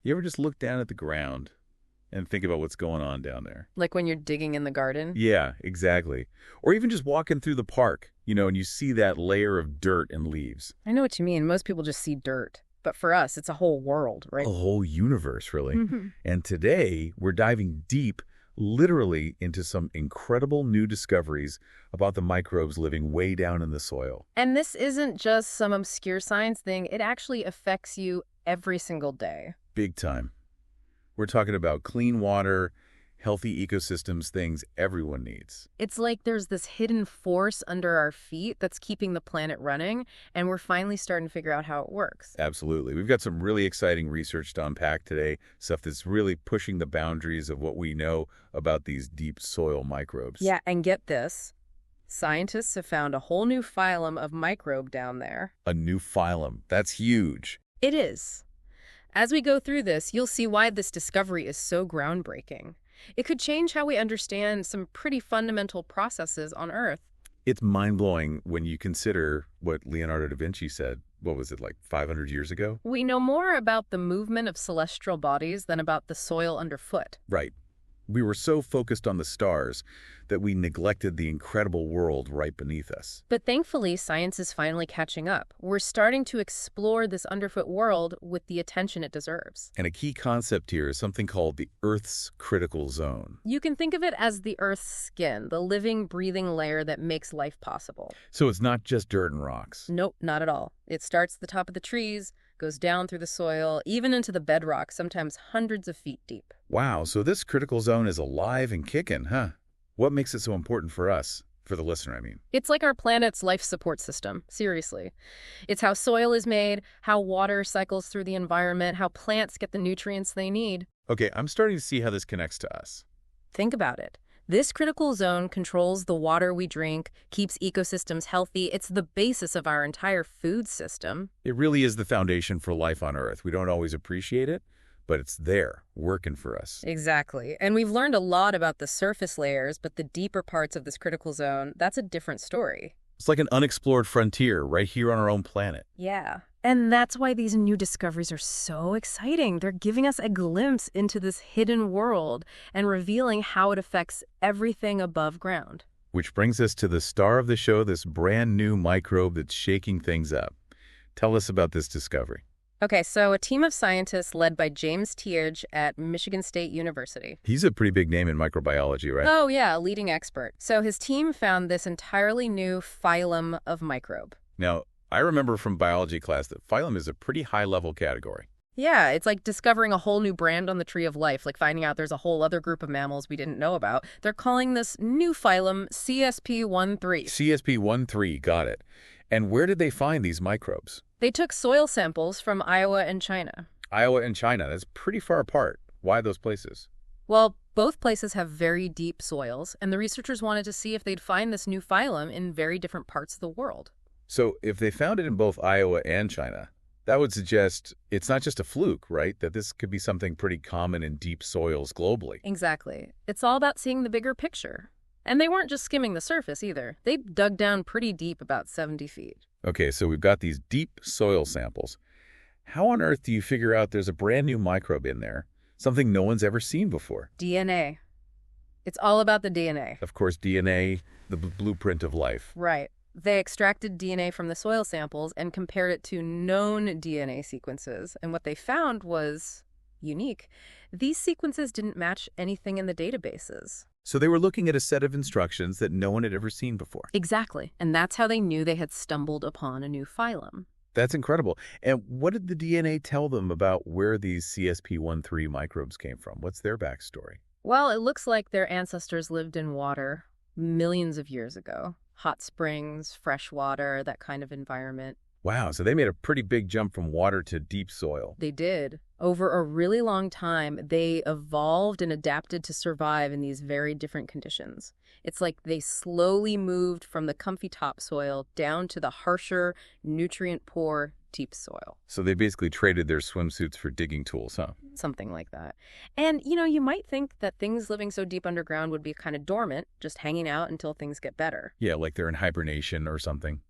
You ever just look down at the ground and think about what's going on down there? Like when you're digging in the garden? Yeah, exactly. Or even just walking through the park, and you see that layer of dirt and leaves. I know what you mean. Most people just see dirt. But for us, it's a whole world, right? A whole universe, really. And today, we're diving deep, literally, into some incredible new discoveries about the microbes living way down in the soil. And this isn't just some obscure science thing. It actually affects you every single day. Big time. We're talking about clean water, healthy ecosystems, things everyone needs. It's like there's this hidden force under our feet that's keeping the planet running, and we're finally starting to figure out how it works. Absolutely. We've got some really exciting research to unpack today, stuff that's really pushing the boundaries of what we know about these deep soil microbes. Yeah, and get this. Scientists have found a whole new phylum of microbe down there. A new phylum. That's huge. It is. As we go through this, you'll see why this discovery is so groundbreaking. It could change how we understand some pretty fundamental processes on Earth. It's mind-blowing when you consider what Leonardo da Vinci said, what was it, like 500 years ago? We know more about the movement of celestial bodies than about the soil underfoot. Right. We were so focused on the stars that we neglected the incredible world right beneath us. But thankfully, science is finally catching up. We're starting to explore this underfoot world with the attention it deserves. And a key concept here is something called the Earth's critical zone. You can think of it as the Earth's skin, the living, breathing layer that makes life possible. So it's not just dirt and rocks. Nope, not at all. It starts at the top of the trees, goes down through the soil, even into the bedrock, sometimes hundreds of feet deep. Wow, so this critical zone is alive and kicking, huh? What makes it so important for us? For the listener, I mean. It's like our planet's life support system, seriously. It's how soil is made, how water cycles through the environment, how plants get the nutrients they need. Okay, I'm starting to see how this connects to us. Think about it. This critical zone controls the water we drink, keeps ecosystems healthy. It's the basis of our entire food system. It really is the foundation for life on Earth. We don't always appreciate it, but it's there, working for us. Exactly. And we've learned a lot about the surface layers, but the deeper parts of this critical zone, that's a different story. It's like an unexplored frontier right here on our own planet. Yeah. And that's why these new discoveries are so exciting. They're giving us a glimpse into this hidden world and revealing how it affects everything above ground. Which brings us to the star of the show, this brand new microbe that's shaking things up. Tell us about this discovery. Okay, so a team of scientists led by James Tiege at Michigan State University. He's a pretty big name in microbiology, right? Oh, yeah, a leading expert. So his team found this entirely new phylum of microbe. Now, I remember from biology class that phylum is a pretty high-level category. Yeah, it's like discovering a whole new brand on the tree of life, like finding out there's a whole other group of mammals we didn't know about. They're calling this new phylum CSP13. CSP13, got it. And where did they find these microbes? They took soil samples from Iowa and China. Iowa and China, that's pretty far apart. Why those places? Well, both places have very deep soils, and the researchers wanted to see if they'd find this new phylum in very different parts of the world. So if they found it in both Iowa and China, that would suggest it's not just a fluke, right? That this could be something pretty common in deep soils globally. Exactly. It's all about seeing the bigger picture. And they weren't just skimming the surface either. They dug down pretty deep, about 70 feet. Okay, so we've got these deep soil samples. How on earth do you figure out there's a brand new microbe in there, something no one's ever seen before? DNA. It's all about the DNA. Of course, DNA, the blueprint of life. Right. They extracted DNA from the soil samples and compared it to known DNA sequences. And what they found was unique. These sequences didn't match anything in the databases. So they were looking at a set of instructions that no one had ever seen before. Exactly. And that's how they knew they had stumbled upon a new phylum. That's incredible. And what did the DNA tell them about where these CSP13 microbes came from? What's their backstory? Well, it looks like their ancestors lived in water millions of years ago. Hot springs, fresh water, that kind of environment. Wow, so they made a pretty big jump from water to deep soil. They did. Over a really long time, they evolved and adapted to survive in these very different conditions. It's like they slowly moved from the comfy topsoil down to the harsher, nutrient-poor deep soil. So they basically traded their swimsuits for digging tools, huh? Something like that. And, you might think that things living so deep underground would be kind of dormant, just hanging out until things get better. Yeah, like they're in hibernation or something.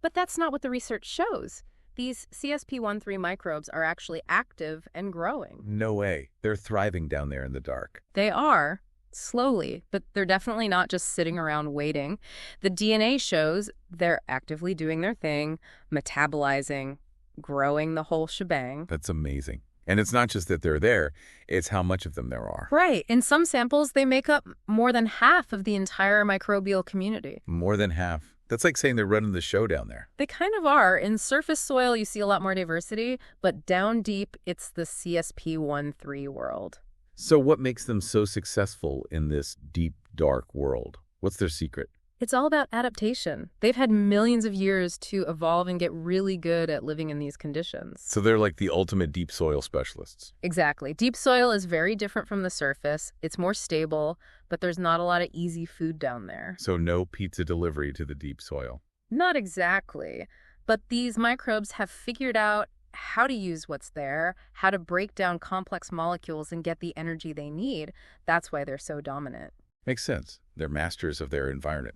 But that's not what the research shows. these CSP13 microbes are actually active and growing. No way. They're thriving down there in the dark. They are, slowly, but they're definitely not just sitting around waiting. The DNA shows they're actively doing their thing, metabolizing, growing the whole shebang. That's amazing. And it's not just that they're there, it's how much of them there are. Right. In some samples, they make up more than half of the entire microbial community. More than half. That's like saying they're running the show down there. They kind of are. In surface soil, you see a lot more diversity, but down deep, it's the CSP13 world. So what makes them so successful in this deep, dark world? What's their secret? It's all about adaptation. They've had millions of years to evolve and get really good at living in these conditions. So they're like the ultimate deep soil specialists. Exactly. Deep soil is very different from the surface. It's more stable, but there's not a lot of easy food down there. So no pizza delivery to the deep soil. Not exactly. But these microbes have figured out how to use what's there, how to break down complex molecules and get the energy they need. That's why they're so dominant. Makes sense. They're masters of their environment.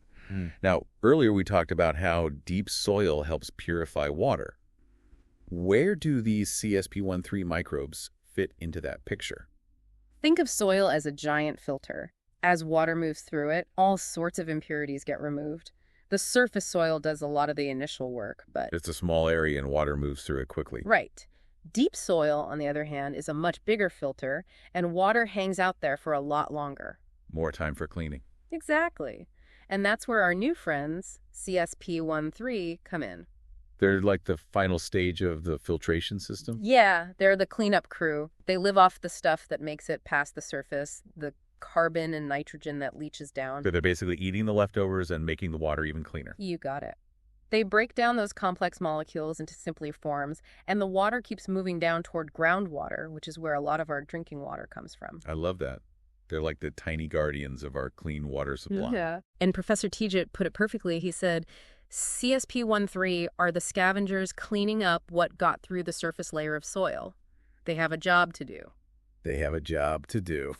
Now, earlier we talked about how deep soil helps purify water. Where do these CSP13 microbes fit into that picture? Think of soil as a giant filter. As water moves through it, all sorts of impurities get removed. The surface soil does a lot of the initial work, but... It's a small area and water moves through it quickly. Right. Deep soil, on the other hand, is a much bigger filter, and water hangs out there for a lot longer. More time for cleaning. Exactly. And that's where our new friends, CSP13, come in. They're like the final stage of the filtration system? Yeah, they're the cleanup crew. They live off the stuff that makes it past the surface, the carbon and nitrogen that leaches down. So they're basically eating the leftovers and making the water even cleaner. You got it. They break down those complex molecules into simpler forms, and the water keeps moving down toward groundwater, which is where a lot of our drinking water comes from. I love that. They're like the tiny guardians of our clean water supply. Yeah. And Professor Tijit put it perfectly. He said, CSP13 are the scavengers cleaning up what got through the surface layer of soil. They have a job to do. They have a job to do.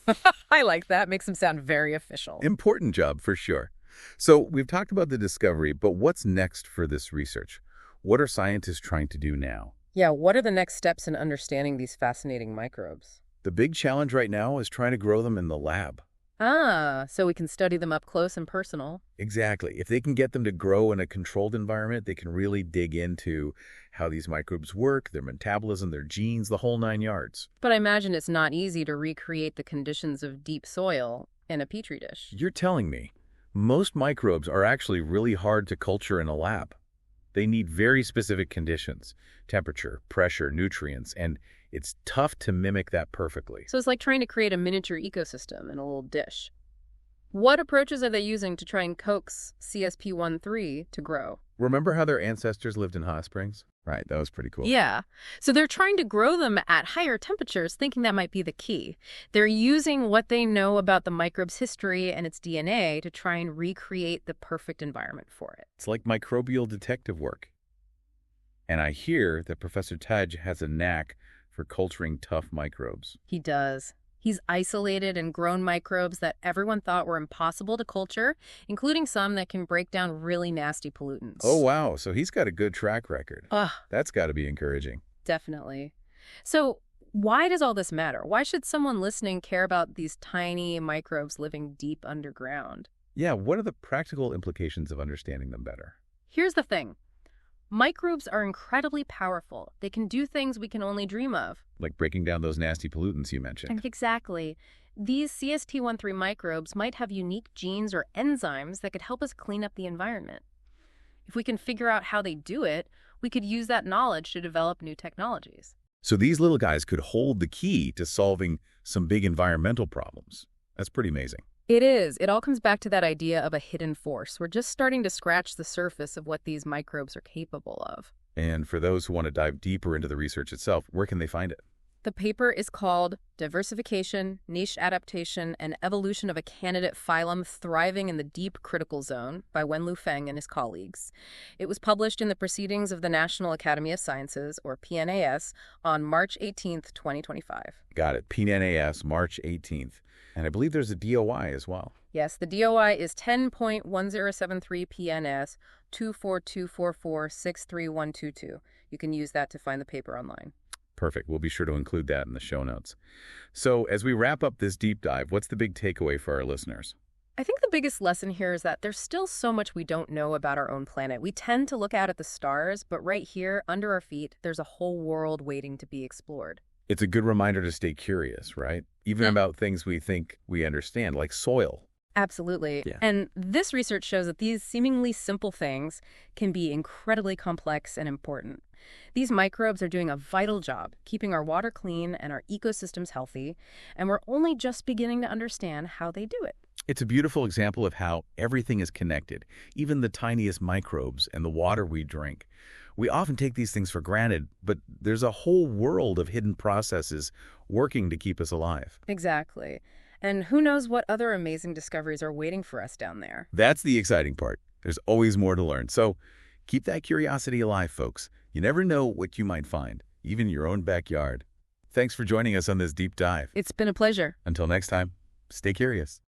I like that. Makes them sound very official. Important job, for sure. So we've talked about the discovery, but what's next for this research? What are scientists trying to do now? Yeah, what are the next steps in understanding these fascinating microbes? The big challenge right now is trying to grow them in the lab. Ah, so we can study them up close and personal. Exactly. If they can get them to grow in a controlled environment, they can really dig into how these microbes work, their metabolism, their genes, the whole 9 yards. But I imagine it's not easy to recreate the conditions of deep soil in a petri dish. You're telling me most microbes are actually really hard to culture in a lab. They need very specific conditions, temperature, pressure, nutrients, and it's tough to mimic that perfectly. So it's like trying to create a miniature ecosystem in a little dish. What approaches are they using to try and coax CSP13 to grow? Remember how their ancestors lived in hot springs? Right, that was pretty cool. Yeah. So they're trying to grow them at higher temperatures, thinking that might be the key. They're using what they know about the microbe's history and its DNA to try and recreate the perfect environment for it. It's like microbial detective work. And I hear that Professor Taj has a knack for culturing tough microbes. He does. He's isolated and grown microbes that everyone thought were impossible to culture, including some that can break down really nasty pollutants. Oh, wow. So he's got a good track record. Ugh. That's got to be encouraging. Definitely. So why does all this matter? Why should someone listening care about these tiny microbes living deep underground? Yeah, what are the practical implications of understanding them better? Here's the thing. Microbes are incredibly powerful. They can do things we can only dream of. Like breaking down those nasty pollutants you mentioned. Exactly. These CSP13 microbes might have unique genes or enzymes that could help us clean up the environment. If we can figure out how they do it, we could use that knowledge to develop new technologies. So these little guys could hold the key to solving some big environmental problems. That's pretty amazing. It is. It all comes back to that idea of a hidden force. We're just starting to scratch the surface of what these microbes are capable of. And for those who want to dive deeper into the research itself, where can they find it? The paper is called Diversification, Niche Adaptation, and Evolution of a Candidate Phylum Thriving in the Deep Critical Zone by Wenlu Feng and his colleagues. It was published in the Proceedings of the National Academy of Sciences, or PNAS, on March 18th, 2025. Got it. PNAS, March 18th. And I believe there's a DOI as well. Yes, the DOI is 10.1073 PNS 24244-63122. You can use that to find the paper online. Perfect. We'll be sure to include that in the show notes. So as we wrap up this deep dive, what's the big takeaway for our listeners? I think the biggest lesson here is that there's still so much we don't know about our own planet. We tend to look out at the stars, but right here, under our feet, there's a whole world waiting to be explored. It's a good reminder to stay curious, right? Even about things we think we understand, like soil. Absolutely. Yeah. And this research shows that these seemingly simple things can be incredibly complex and important. These microbes are doing a vital job keeping our water clean and our ecosystems healthy, and we're only just beginning to understand how they do it. It's a beautiful example of how everything is connected, even the tiniest microbes and the water we drink. We often take these things for granted, but there's a whole world of hidden processes working to keep us alive. Exactly. And who knows what other amazing discoveries are waiting for us down there. That's the exciting part. There's always more to learn. So keep that curiosity alive, folks. You never know what you might find, even in your own backyard. Thanks for joining us on this deep dive. It's been a pleasure. Until next time, stay curious.